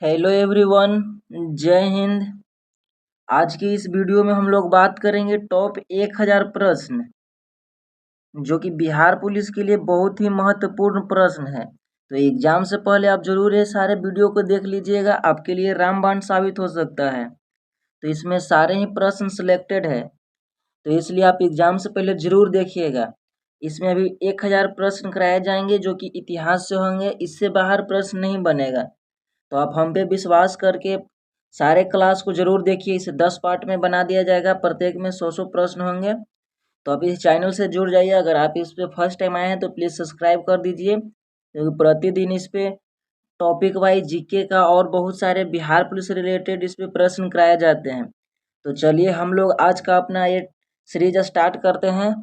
Hello everyone. जय हिंद। आज की इस वीडियो में हम लोग बात करेंगे टॉप 1000 प्रश्न जो कि बिहार पुलिस के लिए बहुत ही महत्वपूर्ण प्रश्न है। तो एग्जाम से पहले आप जरूर ये सारे वीडियो को देख लीजिएगा, आपके लिए रामबाण साबित हो सकता है। तो इसमें सारे ही प्रश्न सिलेक्टेड है, तो इसलिए आप एग्जाम से पहले जरूर देखिएगा। इसमें अभी 1000 प्रश्न कराए जाएंगे जो कि इतिहास से होंगे, इससे बाहर प्रश्न नहीं बनेगा। तो आप हम पे विश्वास करके सारे क्लास को जरूर देखिए। इसे 10 पार्ट में बना दिया जाएगा, प्रत्येक में 100 प्रश्न होंगे। तो आप इस चैनल से जुड़ जाइए। अगर आप इस पे फर्स्ट टाइम आए हैं तो प्लीज़ सब्सक्राइब कर दीजिए, क्योंकि प्रतिदिन इस पे टॉपिक वाइज जीके का और बहुत सारे बिहार पुलिस से रिलेटेड इस पे प्रश्न कराए जाते हैं। तो चलिए हम लोग आज का अपना ये सीरीज स्टार्ट करते हैं।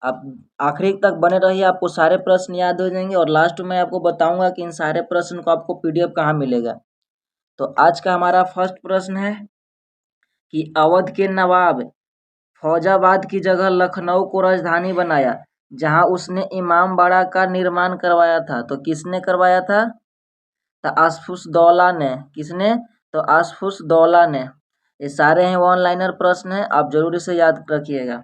आप आखिरी तक बने रहिए, आपको सारे प्रश्न याद हो जाएंगे और लास्ट में आपको बताऊंगा कि इन सारे प्रश्न को आपको पीडीएफ कहाँ मिलेगा। तो आज का हमारा फर्स्ट प्रश्न है कि अवध के नवाब फौजाबाद की जगह लखनऊ को राजधानी बनाया, जहां उसने इमामबाड़ा का निर्माण करवाया था। तो किसने करवाया था? तो आसफुसदौला ने। किसने? तो आसफुसदौला ने। ये सारे हैं वन लाइनर प्रश्न है, आप जरूर इसे याद रखिएगा।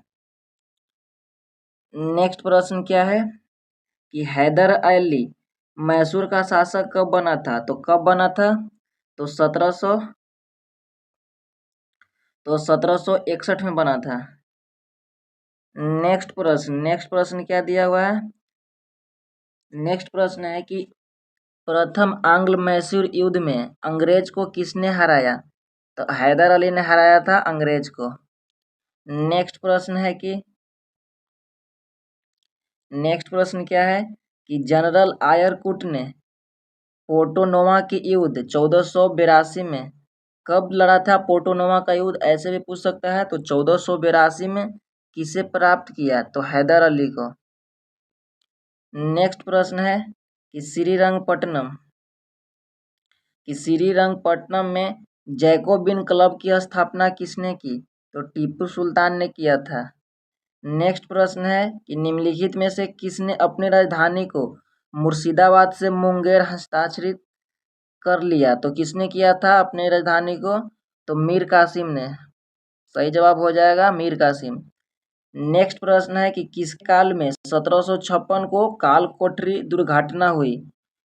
नेक्स्ट प्रश्न क्या है कि हैदर अली मैसूर का शासक कब बना था? तो कब बना था? तो 1761 में बना था। नेक्स्ट प्रश्न क्या दिया हुआ है? नेक्स्ट प्रश्न है कि प्रथम आंग्ल मैसूर युद्ध में अंग्रेज को किसने हराया? तो हैदर अली ने हराया था अंग्रेज को। नेक्स्ट प्रश्न क्या है कि जनरल आयरकुट ने पोर्टोनोवा की युद्ध 1482 में कब लड़ा था? पोर्टोनोवा का युद्ध ऐसे भी पूछ सकता है। तो 1482 में किसे प्राप्त किया? तो हैदर अली को। नेक्स्ट प्रश्न है कि श्रीरंगपट्टनम में जैकोबिन क्लब की स्थापना किसने की? तो टीपू सुल्तान ने किया था। नेक्स्ट प्रश्न है कि निम्नलिखित में से किसने अपनी राजधानी को मुर्शिदाबाद से मुंगेर हस्तांतरित कर लिया? तो किसने किया था अपनी राजधानी को? तो मीर कासिम ने। सही जवाब हो जाएगा मीर कासिम। नेक्स्ट प्रश्न है कि किस काल में 1756 को काल कोठरी दुर्घटना हुई?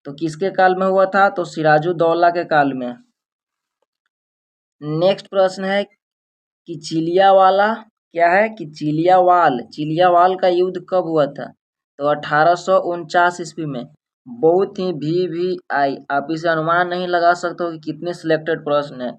तो किसके काल में हुआ था? तो सिराजुद्दौला के काल में। नेक्स्ट प्रश्न है कि चिलियावाल का युद्ध कब हुआ था? तो 1849 ईस्वी में। बहुत ही VVI, आप इसे अनुमान नहीं लगा सकते हो कि कितने सिलेक्टेड प्रश्न है,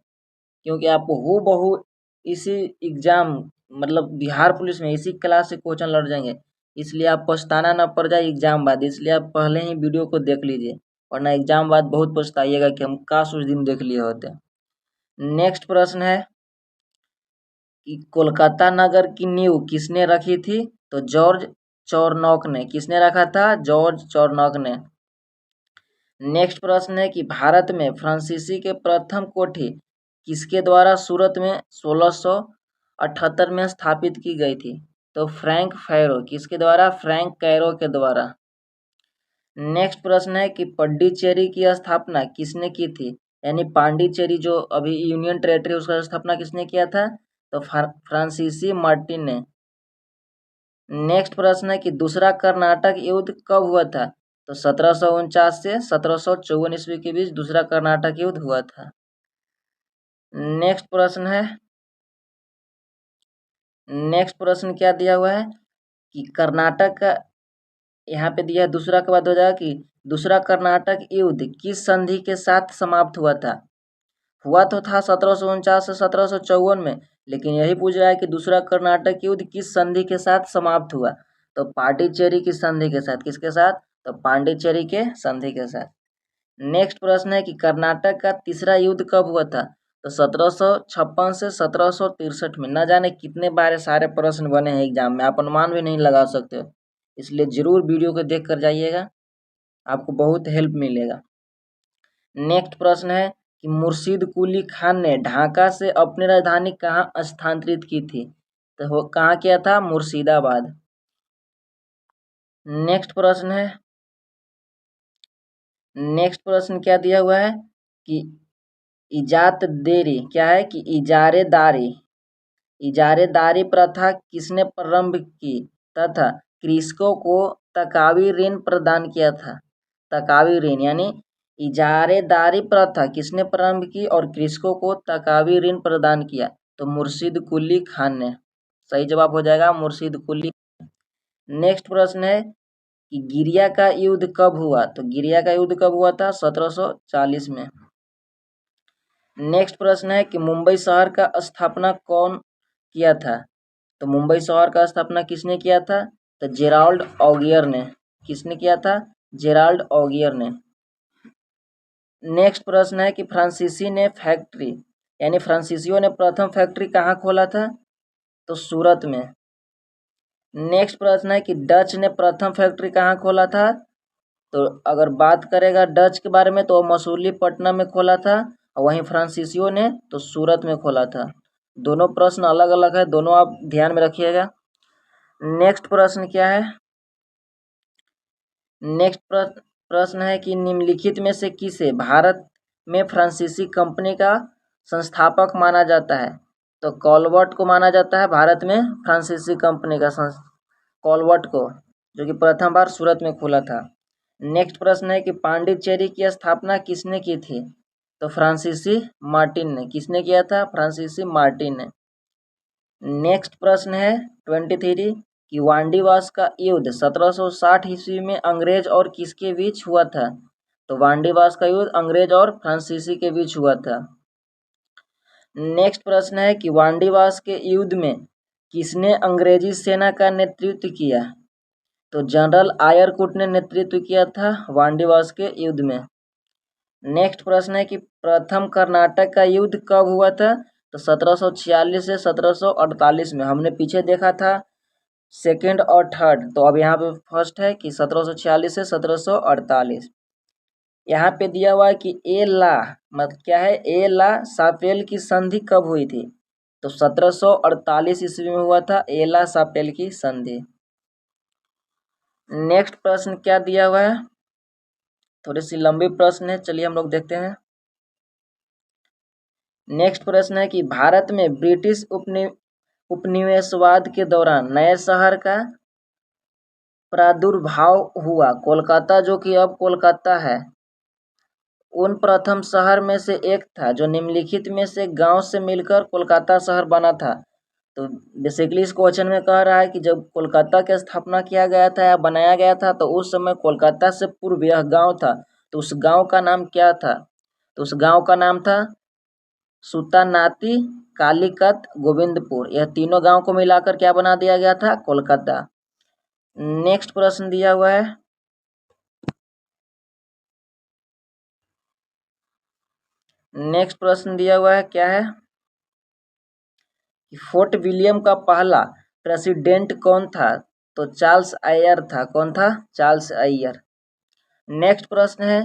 क्योंकि आपको हूबहू इसी एग्जाम मतलब बिहार पुलिस में इसी क्लास से क्वेश्चन लड़ जाएंगे। इसलिए आप पछताना न पड़ जाए एग्जाम बाद, इसलिए आप पहले ही वीडियो को देख लीजिए, वरना एग्जाम बाद बहुत पछताइएगा कि हम काश उस दिन देख लिए होते। नेक्स्ट प्रश्न है कि कोलकाता नगर की नींव किसने रखी थी? तो जॉर्ज चौरनॉक ने। किसने रखा था? जॉर्ज चौरनॉक ने। नेक्स्ट प्रश्न है कि भारत में फ्रांसीसी के प्रथम कोठी किसके द्वारा सूरत में 1678 में स्थापित की गई थी? तो फ्रैंक फैरो। किसके द्वारा? फ्रैंक कैरो के द्वारा। नेक्स्ट प्रश्न है कि पड्डीचेरी की स्थापना किसने की थी? यानी पांडिचेरी जो अभी यूनियन टेरेटरी, उसका स्थापना किसने किया था? तो फ्रांसीसी मार्टिन ने। नेक्स्ट प्रश्न है कि दूसरा कर्नाटक युद्ध कब हुआ था? तो 1749 से 1754 ईस्वी के बीच दूसरा कर्नाटक युद्ध हुआ था। नेक्स्ट प्रश्न क्या दिया हुआ है कि कर्नाटक का, यहाँ पे दिया दूसरा के बाद हो जाएगा कि दूसरा कर्नाटक युद्ध किस संधि के साथ समाप्त हुआ था? हुआ तो था 1749 से 1754 में, लेकिन यही पूछ रहा है कि दूसरा कर्नाटक युद्ध किस संधि के साथ समाप्त हुआ? तो पांडिचेरी की संधि के साथ। किसके साथ? तो पांडिचेरी के संधि के साथ। नेक्स्ट प्रश्न है कि कर्नाटक का तीसरा युद्ध कब हुआ था? तो 1756 से 1763 में। न जाने कितने बार सारे प्रश्न बने हैं एग्जाम में, आप अनुमान भी नहीं लगा सकते हो, इसलिए जरूर वीडियो को देख कर जाइएगा, आपको बहुत हेल्प मिलेगा। नेक्स्ट प्रश्न है कि मुर्शीद कुली खान ने ढाका से अपनी राजधानी कहाँ स्थानांतरित की थी? तो वो कहाँ किया था? मुर्शिदाबाद। नेक्स्ट प्रश्न क्या दिया हुआ है कि इजातदेरी क्या है कि इजारेदारी प्रथा किसने प्रारंभ की तथा कृषकों को तकावी ऋण प्रदान किया था। तकावी ऋण यानी इजारेदारी प्रथा किसने प्रारंभ की और कृषकों को तकावी ऋण प्रदान किया, तो मुर्शिद कुली खान ने। सही जवाब हो जाएगा मुर्शिद कुली। नेक्स्ट प्रश्न है कि गिरिया का युद्ध कब हुआ, तो गिरिया का युद्ध कब हुआ था 1740 में। नेक्स्ट प्रश्न है कि मुंबई शहर का स्थापना कौन किया था, तो मुंबई शहर का स्थापना किसने किया था, तो जेराल्ड ऑगियर ने। किसने किया था, जेराल्ड ऑगियर ने। नेक्स्ट प्रश्न है कि फ्रांसीसी ने फैक्ट्री यानी फ्रांसीसियों ने प्रथम फैक्ट्री कहाँ खोला था, तो सूरत में। नेक्स्ट प्रश्न है कि डच ने प्रथम फैक्ट्री कहाँ खोला था, तो अगर बात करेगा डच के बारे में तो मसूलीपट्टनम में खोला था, और वहीं फ्रांसीसियों ने तो सूरत में खोला था। दोनों प्रश्न अलग अलग है, दोनों आप ध्यान में रखिएगा। नेक्स्ट प्रश्न क्या है, नेक्स्ट प्रश्न है कि निम्नलिखित में से किसे भारत में फ्रांसीसी कंपनी का संस्थापक माना जाता है, तो कॉलवर्ट को माना जाता है भारत में फ्रांसीसी कंपनी का कॉलवर्ट को, जो कि प्रथम बार सूरत में खुला था। नेक्स्ट प्रश्न है कि पांडिचेरी की स्थापना किसने की थी, तो फ्रांसीसी मार्टिन ने। किसने किया था, फ्रांसीसी मार्टिन ने। नेक्स्ट प्रश्न है 23 कि वांडीवास का युद्ध 1760 ईस्वी में अंग्रेज और किसके बीच हुआ था, तो वांडीवास का युद्ध अंग्रेज और फ्रांसीसी के बीच हुआ था। नेक्स्ट प्रश्न है कि वांडीवास के युद्ध में किसने अंग्रेजी सेना का नेतृत्व किया, तो जनरल आयरकुट ने नेतृत्व किया था वांडीवास के युद्ध में। नेक्स्ट प्रश्न है कि प्रथम कर्नाटक का युद्ध कब हुआ था, तो 1746 से 1748 में। हमने पीछे देखा था सेकंड और थर्ड, तो अब यहाँ पे फर्स्ट है कि 1746 से 1748। यहाँ पे दिया हुआ है कि ए ला मतलब क्या है, ए ला सापेल की संधि कब हुई थी, तो 1748 ईस्वी में हुआ था ए ला सापेल की संधि। नेक्स्ट प्रश्न क्या दिया हुआ है, थोड़ी सी लंबी प्रश्न है, चलिए हम लोग देखते हैं। नेक्स्ट प्रश्न है कि भारत में ब्रिटिश उपनिवेशवाद के दौरान नए शहर का प्रादुर्भाव हुआ। कोलकाता जो कि अब कोलकाता है, उन प्रथम शहर में से एक था जो निम्नलिखित में से गांव से मिलकर कोलकाता शहर बना था। तो बेसिकली इस क्वेश्चन में कह रहा है कि जब कोलकाता की स्थापना किया गया था या बनाया गया था, तो उस समय कोलकाता से पूर्व यह गांव था, तो उस गांव का नाम क्या था, तो उस गांव का नाम था सुतानाती, कालीकत, गोविंदपुर। यह तीनों गांव को मिलाकर क्या बना दिया गया था, कोलकाता। नेक्स्ट प्रश्न दिया हुआ है, नेक्स्ट प्रश्न दिया हुआ है क्या है, फोर्ट विलियम का पहला प्रेसिडेंट कौन था, तो चार्ल्स आयर था। कौन था, चार्ल्स आयर। नेक्स्ट प्रश्न है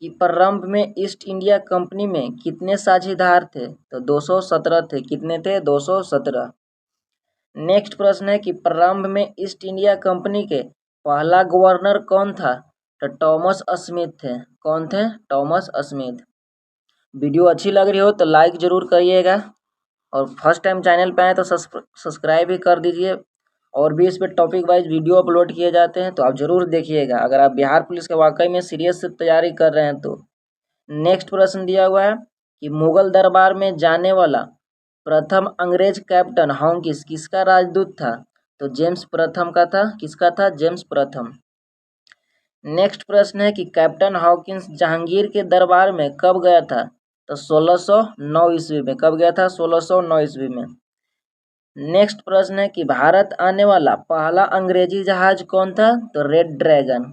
कि प्रारंभ में ईस्ट इंडिया कंपनी में कितने साझेदार थे, तो 217 थे। कितने थे, 217। नेक्स्ट प्रश्न है कि प्रारंभ में ईस्ट इंडिया कंपनी के पहला गवर्नर कौन था, तो थॉमस स्मिथ थे। कौन थे, थॉमस स्मिथ। वीडियो अच्छी लग रही हो तो लाइक जरूर करिएगा, और फर्स्ट टाइम चैनल पे आए तो सब्सक्राइब भी कर दीजिए। और भी इस पर टॉपिक वाइज वीडियो अपलोड किए जाते हैं, तो आप जरूर देखिएगा अगर आप बिहार पुलिस के वाकई में सीरियस से तैयारी कर रहे हैं तो। नेक्स्ट प्रश्न दिया हुआ है कि मुगल दरबार में जाने वाला प्रथम अंग्रेज कैप्टन हॉकिंस किसका राजदूत था, तो जेम्स प्रथम का था। किसका था, जेम्स प्रथम। नेक्स्ट प्रश्न है कि कैप्टन हॉकिंस जहांगीर के दरबार में कब गया था, तो 1609 ईस्वी में। कब गया था, 1609 ईस्वी में। नेक्स्ट प्रश्न है कि भारत आने वाला पहला अंग्रेजी जहाज कौन था, तो रेड ड्रैगन।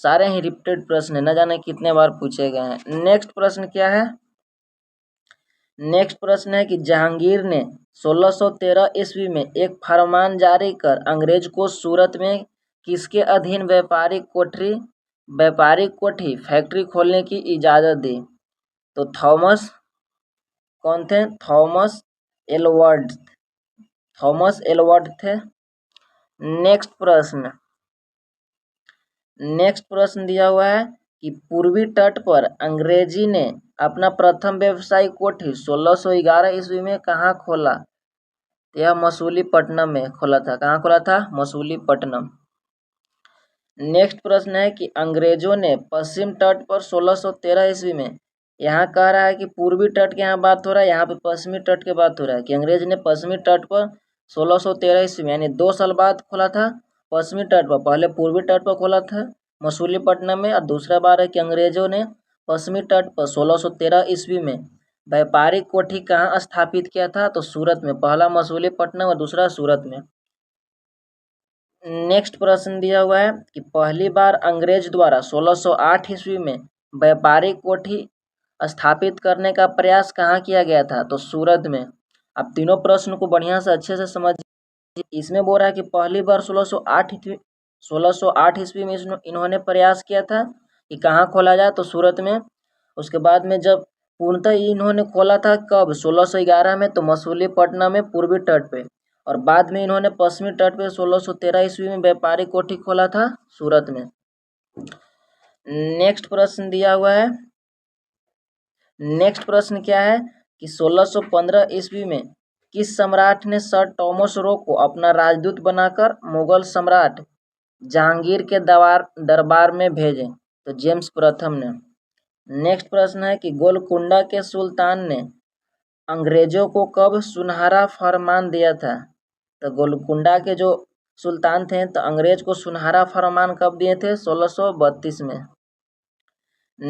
सारे ही रिपीटेड प्रश्न है, न जाने कितने बार पूछे गए हैं। नेक्स्ट प्रश्न क्या है, नेक्स्ट प्रश्न है कि जहांगीर ने 1613 ईस्वी में एक फरमान जारी कर अंग्रेज को सूरत में किसके अधीन व्यापारिक कोठी फैक्ट्री खोलने की इजाजत दी, तो थॉमस कौन थे, थॉमस एलवर्ड। थॉमस एलवर्ड थे। नेक्स्ट प्रश्न दिया हुआ है कि पूर्वी तट पर अंग्रेजी ने अपना प्रथम व्यवसायिक कोठी 1611 ईस्वी में कहाँ खोला? यह मसूलीपट्टनम में खोला था। कहाँ खोला था? मसूलीपट्टनम। नेक्स्ट प्रश्न है कि अंग्रेजों ने पश्चिम तट पर 1613 ईस्वी में, यहाँ कह रहा है कि पूर्वी तट के यहाँ बात हो रहा है, यहाँ पे पश्चिमी तट की बात हो रहा है कि अंग्रेज ने पश्चिमी तट पर 1613 ईस्वी में यानी 2 साल बाद खोला था पश्चिमी तट पर। पहले पूर्वी तट पर खोला था मसूलीपट्टनम में, और दूसरा बार है कि अंग्रेजों ने पश्चिमी तट पर 1613 ईस्वी में व्यापारिक कोठी कहाँ स्थापित किया था? तो सूरत में। पहला मसूलीपट्टनम और दूसरा सूरत में। नेक्स्ट प्रश्न दिया हुआ है कि पहली बार अंग्रेज द्वारा 1608 ईस्वी में व्यापारिक कोठी स्थापित करने का प्रयास कहाँ किया गया था? तो सूरत में। अब तीनों प्रश्न को बढ़िया से अच्छे से समझ। इसमें बोल रहा है कि पहली बार 1608 ईस्वी में इन्होंने प्रयास किया था कि कहाँ खोला जाए? तो सूरत में। उसके बाद में जब पूर्णतः इन्होंने खोला था कब? 1611 में, तो मसूलीपट्टनम में पूर्वी तट पे, और बाद में इन्होंने पश्चिमी तट पे 1613 ईस्वी में व्यापारिक कोठी खोला था सूरत में। नेक्स्ट प्रश्न दिया हुआ है। नेक्स्ट प्रश्न क्या है कि 1615 ईस्वी में किस सम्राट ने सर टॉमस रो को अपना राजदूत बनाकर मुगल सम्राट जहांगीर के दरबार में भेजे? तो जेम्स प्रथम ने। नेक्स्ट प्रश्न है कि गोलकुंडा के सुल्तान ने अंग्रेजों को कब सुनहरा फरमान दिया था? तो गोलकुंडा के जो सुल्तान थे तो अंग्रेज को सुनहरा फरमान कब दिए थे? 1632 में।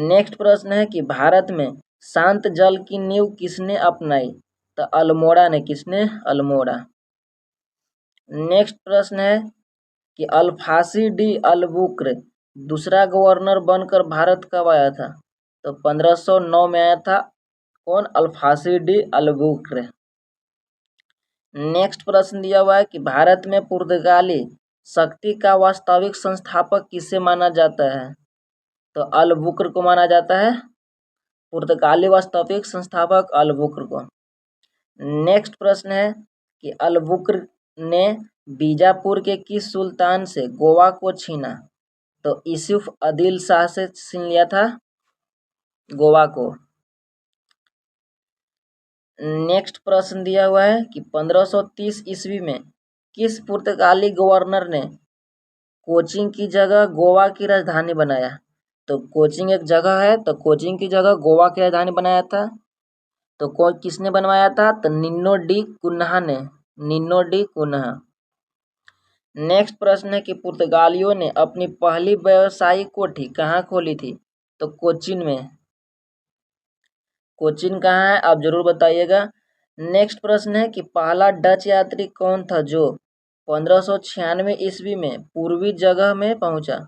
नेक्स्ट प्रश्न है कि भारत में शांत जल की नींव किसने अपनाई? तो अल्मोड़ा ने। किसने? अल्मोड़ा। नेक्स्ट प्रश्न है कि अल्फासी डी अलबुक्र दूसरा गवर्नर बनकर भारत कब आया था? तो 1509 में आया था। कौन? अल्फासी डी अलबुक्र। नेक्स्ट प्रश्न दिया हुआ है कि भारत में पुर्तगाली शक्ति का वास्तविक संस्थापक किसे माना जाता है? तो अलबुक्र को माना जाता है। पुर्तगाली वास्तविक संस्थापक अलबुक्र को। नेक्स्ट प्रश्न है कि अलबुक्र ने बीजापुर के किस सुल्तान से गोवा को छीना? तो यूसुफ आदिल शाह से छीन लिया था गोवा को। नेक्स्ट प्रश्न दिया हुआ है कि 1530 ईस्वी में किस पुर्तगाली गवर्नर ने कोचिन की जगह गोवा की राजधानी बनाया? तो कोचिन एक जगह है, तो कोचिन की जगह गोवा की राजधानी बनाया था। तो किसने बनवाया था? तो निन्नो डी कुन्हा ने। निन्नो डी कुन्हा। नेक्स्ट प्रश्न है कि पुर्तगालियों ने अपनी पहली व्यावसायिक कोठी कहाँ खोली थी? तो कोचिन में। कोचिन कहाँ है? आप जरूर बताइएगा। नेक्स्ट प्रश्न है कि पहला डच यात्री कौन था जो 1596 ईस्वी में पूर्वी जगह में पहुंचा?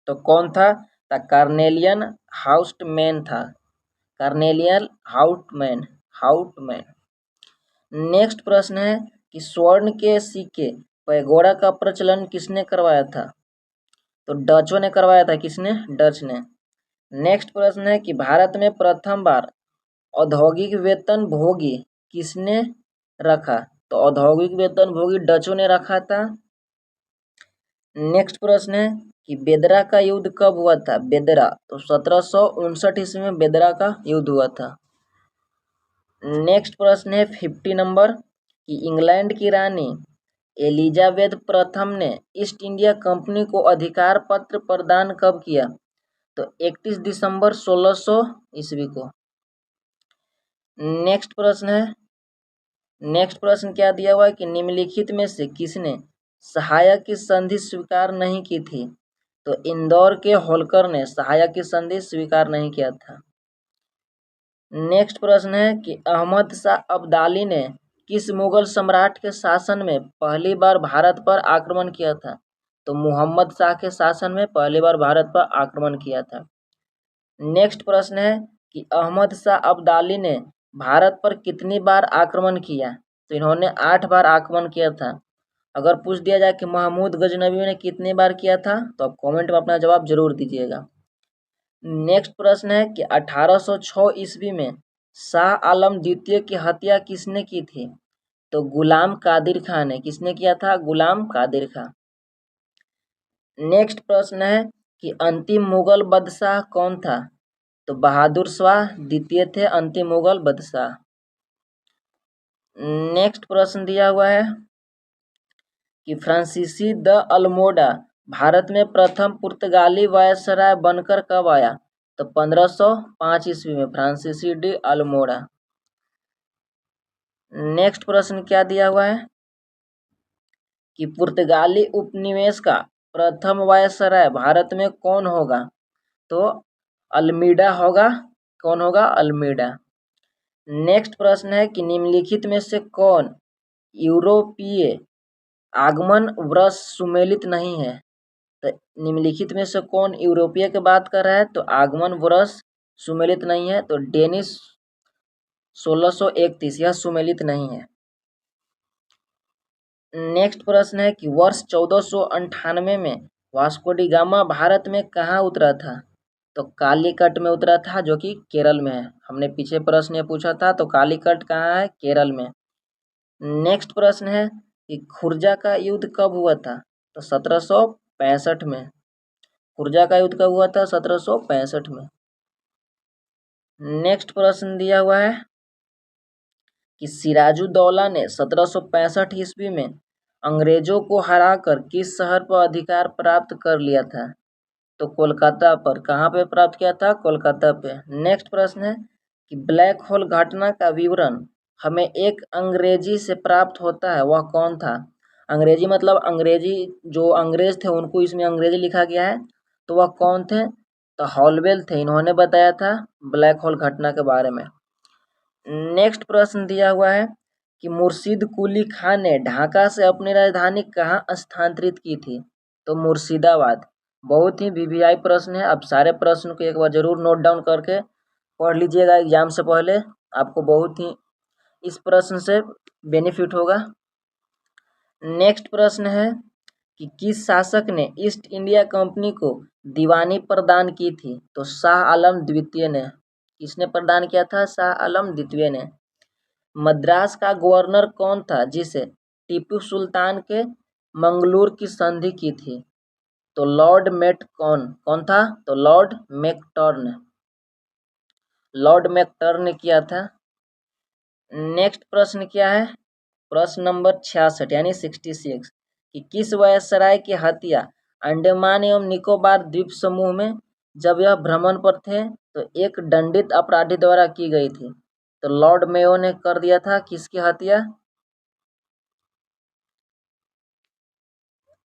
तो कौन था? कार्नेलियन हाउस्टमैन था। Carnelian Houtman. नेक्स्ट प्रश्न है कि स्वर्ण के सिक्के पैगोडा का प्रचलन किसने करवाया था? तो डचों ने करवाया था। किसने? डच ने। नेक्स्ट प्रश्न है कि भारत में प्रथम बार औद्योगिक वेतन भोगी किसने रखा? तो औद्योगिक वेतन भोगी डचों ने रखा था। नेक्स्ट प्रश्न है कि बेदरा का युद्ध कब हुआ था? बेदरा तो 1759 ईस्वी में बेदरा का युद्ध हुआ था। नेक्स्ट प्रश्न है 50 नंबर कि इंग्लैंड की रानी एलिजाबेथ प्रथम ने ईस्ट इंडिया कंपनी को अधिकार पत्र प्रदान कब किया? तो 31 दिसंबर 1600 ईस्वी को। नेक्स्ट प्रश्न क्या दिया हुआ है कि निम्नलिखित में से किसने सहायक की संधि स्वीकार नहीं की थी? तो इंदौर के होलकर ने सहायक की संधि स्वीकार नहीं किया था। नेक्स्ट प्रश्न है कि अहमद शाह अब्दाली ने किस मुगल सम्राट के शासन में पहली बार भारत पर आक्रमण किया था? तो मुहम्मद शाह के शासन में पहली बार भारत पर आक्रमण किया था। नेक्स्ट प्रश्न है कि अहमद शाह अब्दाली ने भारत पर कितनी बार आक्रमण किया? तो इन्होंने 8 बार आक्रमण किया था। अगर पूछ दिया जाए कि महमूद गजनवी ने कितनी बार किया था, तो आप कमेंट में अपना जवाब जरूर दीजिएगा। नेक्स्ट प्रश्न है कि 1806 ईस्वी में शाह आलम द्वितीय की हत्या किसने की थी? तो गुलाम कादिर खान ने। किसने किया था? गुलाम कादिर खान। नेक्स्ट प्रश्न है कि अंतिम मुगल बादशाह कौन था? तो बहादुर शाह द्वितीय थे अंतिम मुगल बादशाह। नेक्स्ट प्रश्न दिया हुआ है कि फ्रांसीसी द अल्मोडा भारत में प्रथम पुर्तगाली वायसराय बनकर कब आया? तो 1505 ईस्वी में फ्रांसीसी डी अल्मोडा। नेक्स्ट प्रश्न क्या दिया हुआ है कि पुर्तगाली उपनिवेश का प्रथम वायसराय भारत में कौन होगा? तो अल्मीडा होगा। कौन होगा? अल्मीडा। नेक्स्ट प्रश्न है कि निम्नलिखित में से कौन यूरोपीय आगमन वर्ष सुमेलित नहीं है? तो निम्नलिखित में से कौन यूरोपीय की बात कर रहा है तो आगमन वर्ष सुमेलित नहीं है? तो डेनिस 1631 यह सुमेलित नहीं है। नेक्स्ट प्रश्न है कि वर्ष 1498 में वास्को डी गामा भारत में कहाँ उतरा था? तो कालीकट में उतरा था जो कि केरल में है। हमने पीछे प्रश्न ये पूछा था तो कालीकट कहाँ है? केरल में। नेक्स्ट प्रश्न है कि खुर्जा का युद्ध कब हुआ था? तो 1765 में। खुर्जा का युद्ध कब हुआ था? 1765 में। नेक्स्ट प्रश्न दिया हुआ है कि सिराजुद्दौला ने 1765 ईस्वी में अंग्रेजों को हराकर किस शहर पर अधिकार प्राप्त कर लिया था? तो कोलकाता पर। कहाँ पे प्राप्त किया था? कोलकाता पे। नेक्स्ट प्रश्न है कि ब्लैक होल घटना का विवरण हमें एक अंग्रेजी से प्राप्त होता है, वह कौन था? अंग्रेजी मतलब अंग्रेजी जो अंग्रेज थे उनको इसमें अंग्रेजी लिखा गया है, तो वह कौन थे? तो हॉलवेल थे। इन्होंने बताया था ब्लैक होल घटना के बारे में। नेक्स्ट प्रश्न दिया हुआ है कि मुर्शिद कुली खान ने ढाका से अपनी राजधानी कहाँ स्थानांतरित की थी? तो मुर्शिदाबाद। बहुत ही वीवीआई प्रश्न है। आप सारे प्रश्न को एक बार जरूर नोट डाउन करके पढ़ लीजिएगा एग्जाम से पहले, आपको बहुत ही इस प्रश्न से बेनिफिट होगा। नेक्स्ट प्रश्न है कि किस शासक ने ईस्ट इंडिया कंपनी को दीवानी प्रदान की थी? तो शाह आलम द्वितीय ने। किसने प्रदान किया था? शाह आलम द्वितीय ने। मद्रास का गवर्नर कौन था जिसे टीपू सुल्तान के मंगलूर की संधि की थी? तो लॉर्ड कौन था? तो लॉर्ड मैकटर्न। लॉर्ड मैकटर्न ने किया था। नेक्स्ट प्रश्न क्या है? प्रश्न नंबर 66 यानी 66 कि किस वायसराय की हत्या अंडमान एवं निकोबार द्वीप समूह में जब यह भ्रमण पर थे तो एक दंडित अपराधी द्वारा की गई थी? तो लॉर्ड मेयो ने कर दिया था। किसकी हत्या?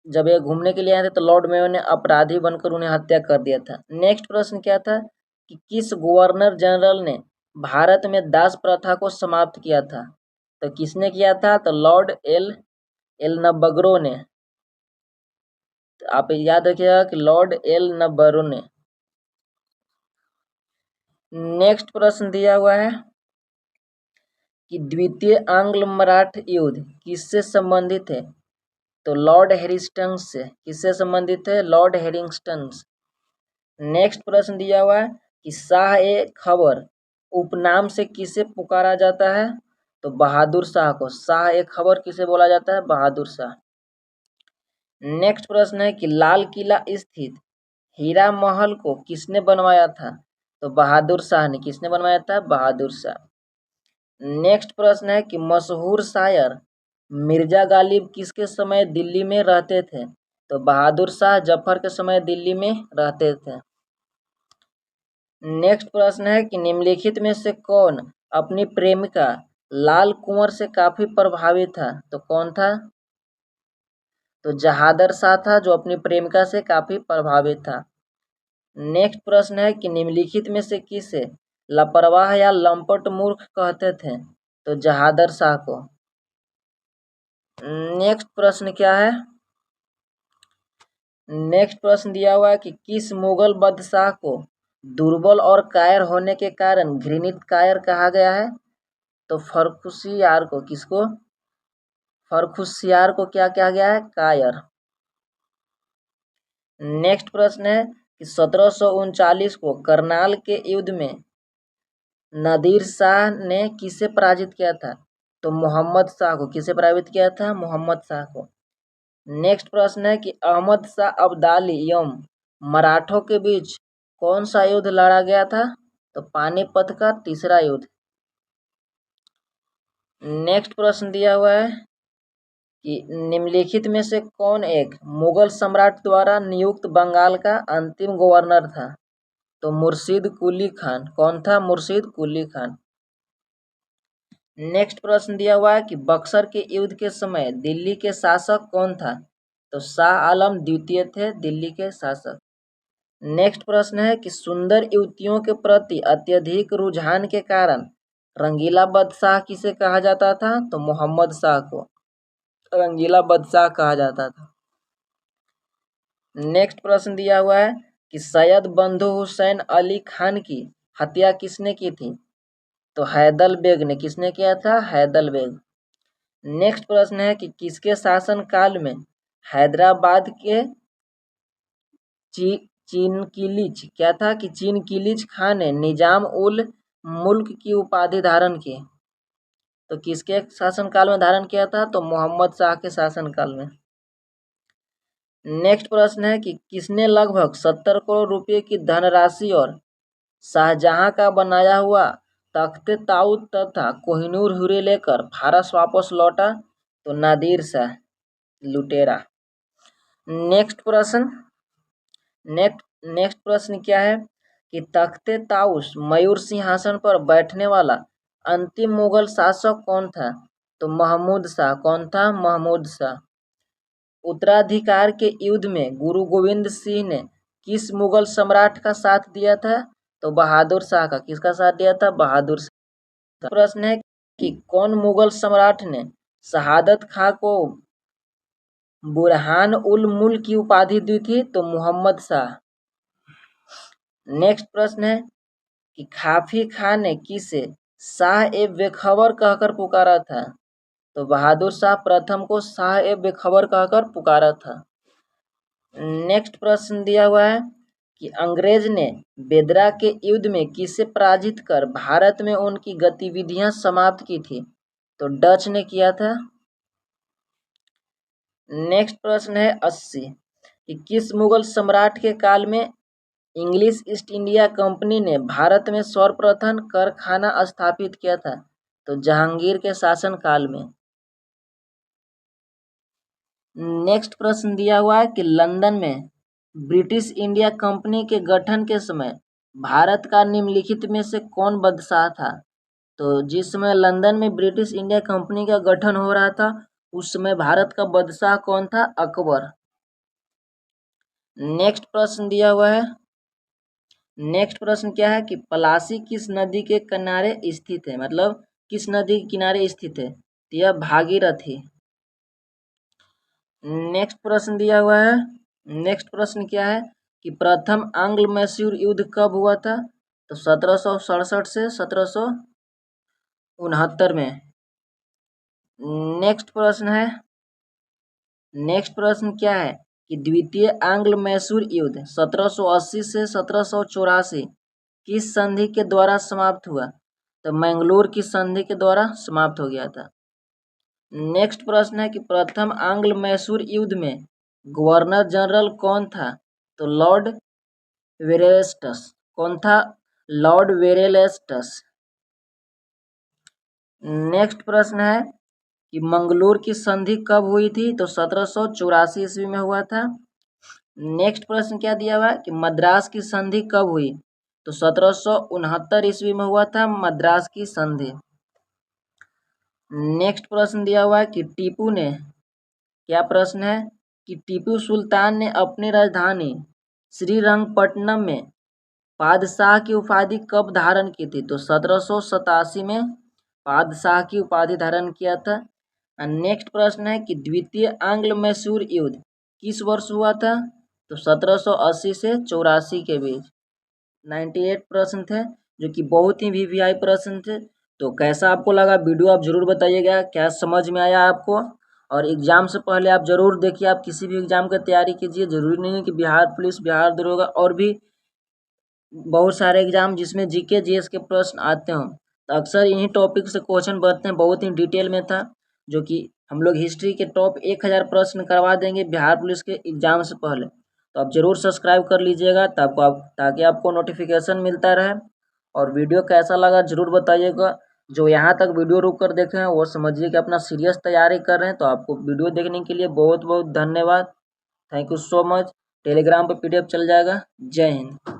जब ये घूमने के लिए आए थे तो लॉर्ड मेयो ने अपराधी बनकर उन्हें हत्या कर दिया था। नेक्स्ट प्रश्न क्या था कि किस गवर्नर जनरल ने भारत में दास प्रथा को समाप्त किया था? तो किसने किया था? तो लॉर्ड एल नबग्रो ने। तो आप याद रखिएगा कि लॉर्ड एल नबरो ने। नेक्स्ट प्रश्न दिया हुआ है कि द्वितीय आंग्ल मराठ युद्ध किससे संबंधित है? तो लॉर्ड हेरिस्टन से। किससे संबंधित है? लॉर्ड हेरिस्टन। नेक्स्ट प्रश्न दिया हुआ है कि शाह ए खबर उपनाम से किसे पुकारा जाता है? तो बहादुर शाह को। शाह ए खबर किसे बोला जाता है? बहादुर शाह। नेक्स्ट प्रश्न है कि लाल किला स्थित हीरा महल को किसने बनवाया था? तो बहादुर शाह ने। किसने बनवाया था? बहादुर शाह। नेक्स्ट प्रश्न है कि मशहूर शायर मिर्जा गालिब किसके समय दिल्ली में रहते थे? तो बहादुर शाह जफर के समय दिल्ली में रहते थे। नेक्स्ट प्रश्न है कि निम्नलिखित में से कौन अपनी प्रेमिका लाल कुंवर से काफी प्रभावित था? तो कौन था? तो जहादर शाह था जो अपनी प्रेमिका से काफी प्रभावित था। नेक्स्ट प्रश्न है कि निम्नलिखित में से किसे लापरवाह या लंपट मूर्ख कहते थे? तो जहादर शाह को। नेक्स्ट प्रश्न क्या है? नेक्स्ट प्रश्न दिया हुआ है कि किस मुगल बादशाह को दुर्बल और कायर होने के कारण घृणित कायर कहा गया है? तो फर्रुखसियार को। किसको? फर्रुखसियार को क्या कहा गया है? कायर। नेक्स्ट प्रश्न है कि 1739 को करनाल के युद्ध में नादिर शाह ने किसे पराजित किया था? तो मोहम्मद शाह को। किसे पराजित किया था? मोहम्मद शाह को। नेक्स्ट प्रश्न है कि अहमद शाह अब्दाली एवं मराठों के बीच कौन सा युद्ध लड़ा गया था? तो पानीपत का तीसरा युद्ध। नेक्स्ट प्रश्न दिया हुआ है कि निम्नलिखित में से कौन एक मुगल सम्राट द्वारा नियुक्त बंगाल का अंतिम गवर्नर था? तो मुर्शीद कुली खान। कौन था? मुर्शीद कुली खान। नेक्स्ट प्रश्न दिया हुआ है कि बक्सर के युद्ध के समय दिल्ली के शासक कौन था? तो शाह आलम द्वितीय थे दिल्ली के शासक। नेक्स्ट प्रश्न है कि सुंदर युवतियों के प्रति अत्यधिक रुझान के कारण रंगीला बादशाह किसे कहा जाता था? तो मोहम्मद शाह को रंगीला बादशाह कहा जाता था। नेक्स्ट प्रश्न दिया हुआ है कि सैयद बंधु हुसैन अली खान की हत्या किसने की थी? तो हैदर बेग ने। किसने किया था? हैदर बेग। नेक्स्ट प्रश्न है कि किसके शासन काल में हैदराबाद के चीनकिलीज क्या था? कि चीनकिलीज खान ने निजाम उल मुल्क की उपाधि धारण की। तो किसके शासनकाल में धारण किया था? तो मोहम्मद शाह के शासनकाल में। नेक्स्ट प्रश्न है कि किसने लगभग 70 करोड़ रुपए की धनराशि और शाहजहां का बनाया हुआ तख्ते ताऊद तथा कोहिनूर हीरे लेकर फारस वापस लौटा? तो नादिर शाह लुटेरा। नेक्स्ट प्रश्न क्या है कि तख्ते ताउस मयूर सिंहासन पर बैठने वाला अंतिम मुगल शासक कौन था? तो महमूद शाह। कौन था? महमूद शाह। उत्तराधिकार के युद्ध में गुरु गोविंद सिंह ने किस मुगल सम्राट का साथ दिया था? तो बहादुर शाह का। किसका साथ दिया था? बहादुर शाह। प्रश्न है कि कौन मुगल सम्राट ने शहादत खां को बुरहान उल मुल्क की उपाधि दी थी? तो मोहम्मद शाह। नेक्स्ट प्रश्न है कि खाफी खां ने किसे शाह ए बेखबर कहकर पुकारा था? तो बहादुर शाह प्रथम को शाह ए बेखबर कहकर पुकारा था। नेक्स्ट प्रश्न दिया हुआ है कि अंग्रेज ने बेदरा के युद्ध में किसे पराजित कर भारत में उनकी गतिविधियां समाप्त की थी? तो डच ने किया था। नेक्स्ट प्रश्न है 80 कि किस मुगल सम्राट के काल में इंग्लिश ईस्ट इंडिया कंपनी ने भारत में सर्वप्रथम कारखाना स्थापित किया था? तो जहांगीर के शासन काल में। नेक्स्ट प्रश्न दिया हुआ है कि लंदन में ब्रिटिश इंडिया कंपनी के गठन के समय भारत का निम्नलिखित में से कौन बादशाह था? तो जिस समय लंदन में ब्रिटिश इंडिया कंपनी का गठन हो रहा था उस समय भारत का बादशाह कौन था? अकबर। नेक्स्ट प्रश्न दिया हुआ है। नेक्स्ट प्रश्न क्या है कि पलासी किस नदी के किनारे स्थित है? मतलब किस नदी के किनारे स्थित है? तो यह भागीरथी। नेक्स्ट प्रश्न दिया हुआ है। नेक्स्ट प्रश्न क्या है कि प्रथम आंग्ल मैसूर युद्ध कब हुआ था? तो 1767 से 1769 में। नेक्स्ट प्रश्न क्या है कि द्वितीय आंग्ल मैसूर युद्ध 1780 से 1784 किस संधि के द्वारा समाप्त हुआ? तो मैंगलोर की संधि के द्वारा समाप्त हो गया था। नेक्स्ट प्रश्न है कि प्रथम आंग्ल मैसूर युद्ध में गवर्नर जनरल कौन था? तो लॉर्ड वेरेस्टस। कौन था? लॉर्ड वेरेलेस्टस। नेक्स्ट प्रश्न है कि मंगलोर की संधि कब हुई थी? तो 1784 ईस्वी में हुआ था। नेक्स्ट प्रश्न क्या दिया हुआ है कि मद्रास की संधि कब हुई? तो 1769 ईस्वी में हुआ था मद्रास की संधि। नेक्स्ट प्रश्न दिया हुआ है कि टीपू ने क्या प्रश्न है कि टीपू सुल्तान ने अपनी राजधानी श्रीरंगपट्टनम में पादशाह की उपाधि कब धारण की थी? तो 1787 में पादशाह की उपाधि धारण किया था। नेक्स्ट प्रश्न है कि द्वितीय आंग्ल मैसूर युद्ध किस वर्ष हुआ था? तो 1780 से 84 के बीच। 98 प्रश्न थे जो कि बहुत ही वीवीआई प्रश्न थे। तो कैसा आपको लगा वीडियो आप जरूर बताइएगा, क्या समझ में आया आपको। और एग्जाम से पहले आप जरूर देखिए, आप किसी भी एग्जाम का तैयारी कीजिए। जरूरी नहीं है कि बिहार पुलिस, बिहार दरोगा और भी बहुत सारे एग्जाम जिसमें जीके जीएस के प्रश्न आते हों, तो अक्सर इन्हीं टॉपिक से क्वेश्चन बनते हैं। बहुत ही डिटेल में था जो कि हम लोग हिस्ट्री के टॉप 1000 प्रश्न करवा देंगे बिहार पुलिस के एग्जाम से पहले। तो आप ज़रूर सब्सक्राइब कर लीजिएगा ताकि आपको नोटिफिकेशन मिलता रहे। और वीडियो कैसा लगा ज़रूर बताइएगा। जो यहाँ तक वीडियो रुक कर देखे हैं वो समझिए कि अपना सीरियस तैयारी कर रहे हैं। तो आपको वीडियो देखने के लिए बहुत बहुत धन्यवाद। Thank you so much. Telegram पर PDF चल जाएगा। जय हिंद।